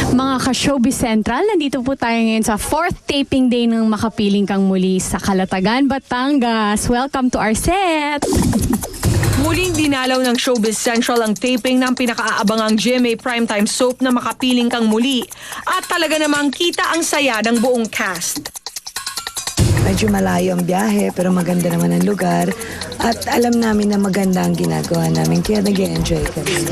Mga ka-Showbiz Central, nandito po tayo ngayon sa 4th taping day ng Makapiling Kang Muli sa Calatagan, Batangas. Welcome to our set! Muling dinalaw ng Showbiz Central ang taping ng pinakaabangang GMA primetime soap na Makapiling Kang Muli. At talaga namang kita ang saya ng buong cast. Medyo malayo ang biyahe pero maganda naman ang lugar at alam namin na maganda ang ginagawa namin kaya nag-enjoy kami.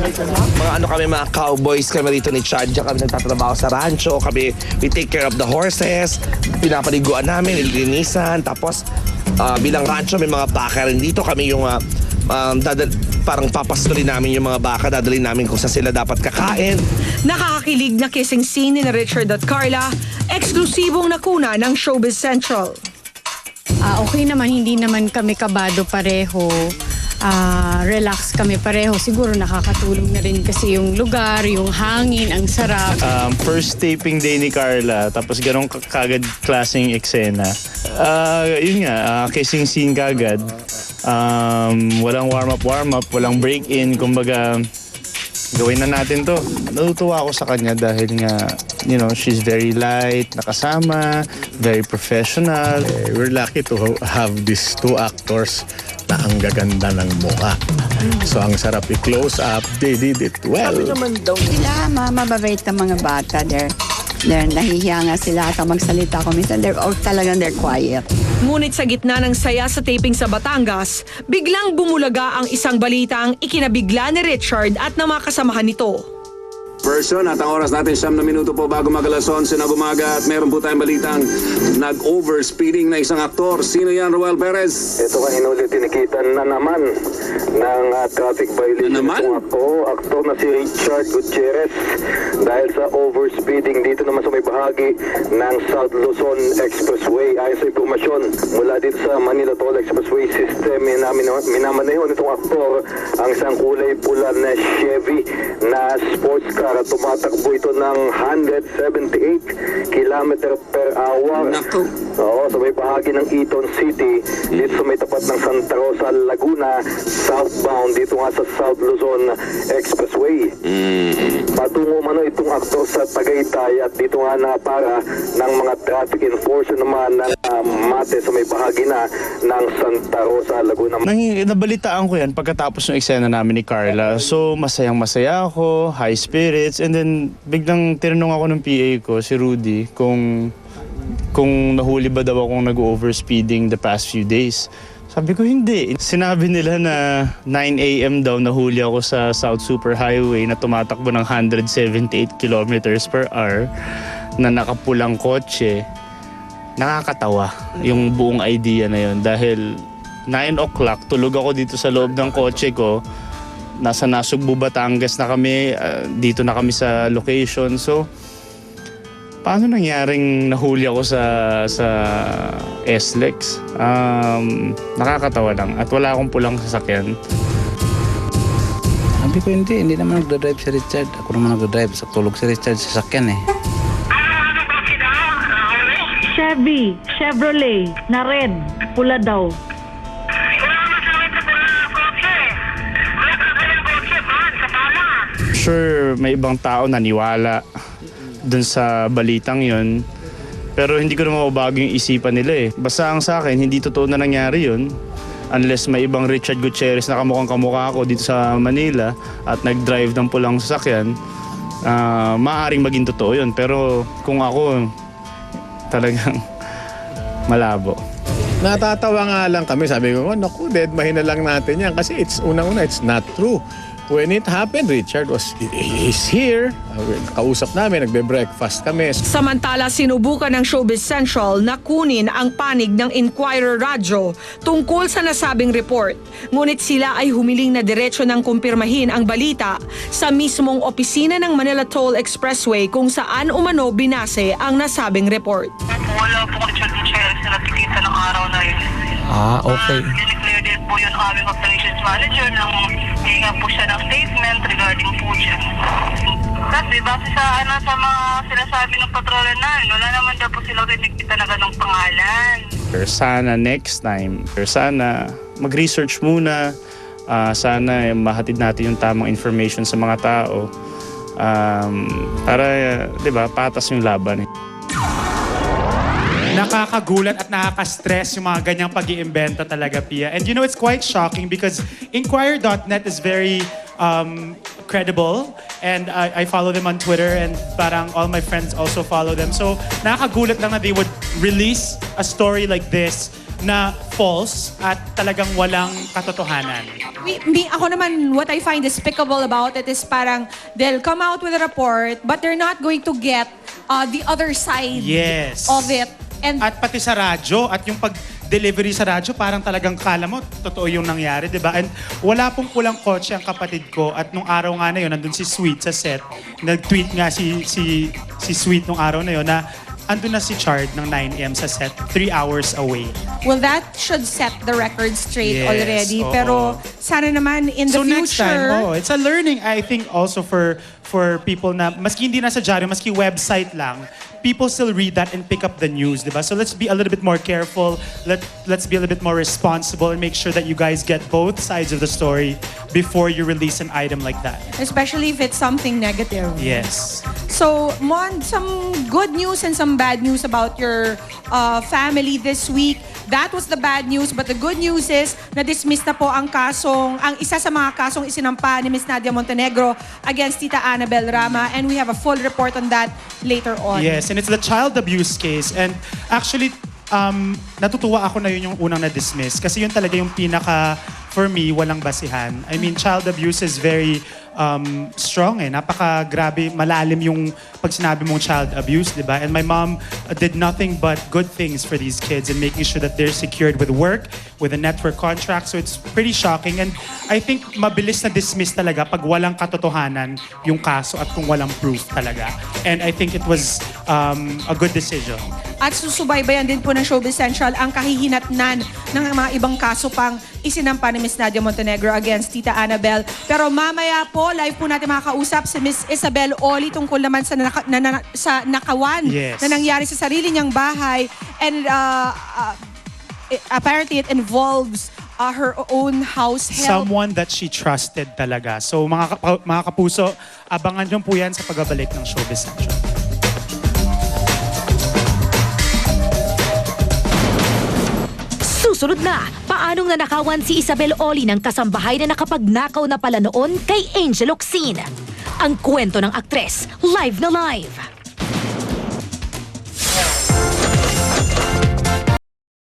Mga cowboys kami rito ni Chadja, kami nagtatrabaho sa rancho, we take care of the horses, pinapaliguan namin, nililinisan, tapos bilang rancho may mga baka rin dito, kami yung parang papastulin namin yung mga baka, dadalhin namin kung saan sila dapat kakain. Nakakakilig na kissing scene ni Richard at Carla, eksklusibong nakuna ng Showbiz Central. Okay naman, hindi naman kami kabado pareho. Relax kami pareho. Siguro nakakatulong na rin kasi yung lugar, yung hangin, ang sarap. First taping day ni Carla, tapos ganong kagad klaseng eksena. Yun nga, kissing scene kagad. Walang warm-up, walang break-in. Kumbaga, gawin na natin to. Natutuwa ako sa kanya dahil nga, you know, she's very light, nakasama, very professional. We're lucky to have these two actors na ang gaganda ng mukha. So ang sarap i-close up, they did it well. Sila, mababait na mga bata. They're nahihiya nga sila at magsalita ko. Minsan talagang they're quiet. Ngunit sa gitna ng saya sa taping sa Batangas, biglang bumulaga ang isang balitang ikinabigla ni Richard at ng mga kasamahan nito. Person at ang oras natin 9 na minuto po bago mag-alas 11 na bumaga at meron po tayong balitang nag-overspeeding na isang aktor. Sino yan, Roel Perez? Ito ka inulit tinikitan na naman ng traffic violation. Na naman? Aktor na si Richard Gutierrez dahil sa overspeeding dito naman sa may bahagi ng South Luzon Expressway. Ayon sa impormasyon mula dito sa Manila Toll Expressway System, minamaneho nitong aktor ang isang kulay pula na Chevy na sports car at tumatakbo ito ng 178 km per hour. Naku. Oo, sa may bahagi ng Eton City, dito sa may tapat ng Santa Rosa, Laguna, southbound, dito nga sa South Luzon Expressway. Patungo mano itong aktor sa Tagaytay at dito nga na para ng mga traffic enforcer naman ng Mate sa may bahagi na ng Santa Rosa, Laguna. Nabalitaan ko yan pagkatapos ng eksena namin ni Carla. So masayang-masaya ako, high spirits, and then biglang tinanong ako ng PA ko, si Rudy, kung nahuli ba daw akong nag-overspeeding the past few days. Sabi ko hindi. Sinabi nila na 9 a.m. daw nahuli ako sa South Superhighway na tumatakbo ng 178 kilometers per hour na nakapulang kotse. Nakakatawa yung buong idea na yun dahil 9 o'clock tulog ako dito sa loob ng kotse ko. Nasa Nasugbu, Batangas na kami. Dito na kami sa location. So, paano nangyaring nahuli ako sa SLEX? Nakakatawa lang at wala akong pulang sasakyan. Sabi ko hindi naman nagdadrive si Richard. Ako naman nagdadrive, sa tulog si Richard sa sasakyan eh. Chevrolet na red, pula daw. Sure, may ibang tao naniwala dun sa balitang yon. Pero hindi ko na mababago yung isipan nila eh. Basta ang sa akin, hindi totoo na nangyari yun. Unless may ibang Richard Gutierrez na kamukhang kamukha ako dito sa Manila at nag-drive ng pulang sasakyan, maaaring maging totoo yun. Pero kung ako, talagang malabo. Natatawa nga lang kami, sabi ko, naku, deadmahin na lang natin yan kasi unang-una, it's not true. When it happened, Richard he's here. Kausap namin, nagbe-breakfast kami. Samantala, sinubukan ng Showbiz Central na kunin ang panig ng Inquirer Radyo tungkol sa nasabing report. Ngunit sila ay humiling na diretso ng kumpirmahin ang balita sa mismong opisina ng Manila Toll Expressway kung saan umano binase ang nasabing report. Wala po Richard Gutierrez na nakikita ng araw na yun. Okay. Dineclare din po yung aming operations manager nang hihinga po siya ng statement regarding po dyan. Kasi base sa mga sinasabi ng patrolya namin, wala naman daw po sila rinigpita na ganong pangalan. Sana next time, sana mag-research muna, sana mahatid natin yung tamang information sa mga tao. Para, di ba, patas yung laban. Nakakagulat at nakaka-stress yung mga ganyang pag-iimbento talaga, Pia. And you know, it's quite shocking because Inquirer.net is very credible and I follow them on Twitter and parang all my friends also follow them. So nakakagulat lang na they would release a story like this na false at talagang walang katotohanan. Ako naman, what I find despicable about it is parang they'll come out with a report but they're not going to get the other side Yes. of it. And At pati sa radyo, at yung pag-delivery sa radyo, parang talagang kala mo, totoo yung nangyari, di ba? And wala pong pulang kotse ang kapatid ko. At nung araw nga na yun, nandun si Sweet sa set. Nag-tweet nga si Sweet nung araw na yun na andun na si Chard ng 9 a.m. sa set, 3 hours away. well, that should set the record straight Yes, already. oo. Pero sana naman in the So next future... time, it's a learning, I think, also for people na, maski hindi nasa dyaryo, maski website lang, people still read that and pick up the news, diba? So let's be a little bit more careful. Let's be a little bit more responsible and make sure that you guys get both sides of the story before you release an item like that. Especially if it's something negative. Yes. So, Mon, some good news and some bad news about your family this week. That was the bad news, but the good news is na-dismiss na po ang isa sa mga kasong isinampa ni Miss Nadia Montenegro against Tita Annabel Rama, and we have a full report on that later on. Yes, and it's the child abuse case. And actually, natutuwa ako na yun yung unang na-dismiss kasi yun talaga yung pinaka, for me, walang basihan. I mean, child abuse is very strong eh. Napaka-grabe, malalim yung pag sinabi mong child abuse, di ba? And my mom did nothing but good things for these kids and making sure that they're secured with work, with a network contract. So it's pretty shocking. And I think mabilis na dismiss talaga pag walang katotohanan yung kaso at kung walang proof talaga. And I think it was a good decision. At susubaybayan din po ng Showbiz Central ang kahihinatnan ng mga ibang kaso pang isinampa ni Miss Nadia Montenegro against Tita Annabel. Pero mamaya po, live po natin makakausap si Miss Isabel Oli tungkol naman sa nakawan Yes. na nangyari sa sarili niyang bahay. And apparently it involves her own house help. Someone that she trusted talaga. So mga kapuso, abangan nyo po yan sa pagbabalik ng Showbiz Central. Susunod na, paanong nanakawan si Isabel Oli ng kasambahay na nakapagnakaw na pala noon kay Angel Oxin? Ang kwento ng aktres, live na live.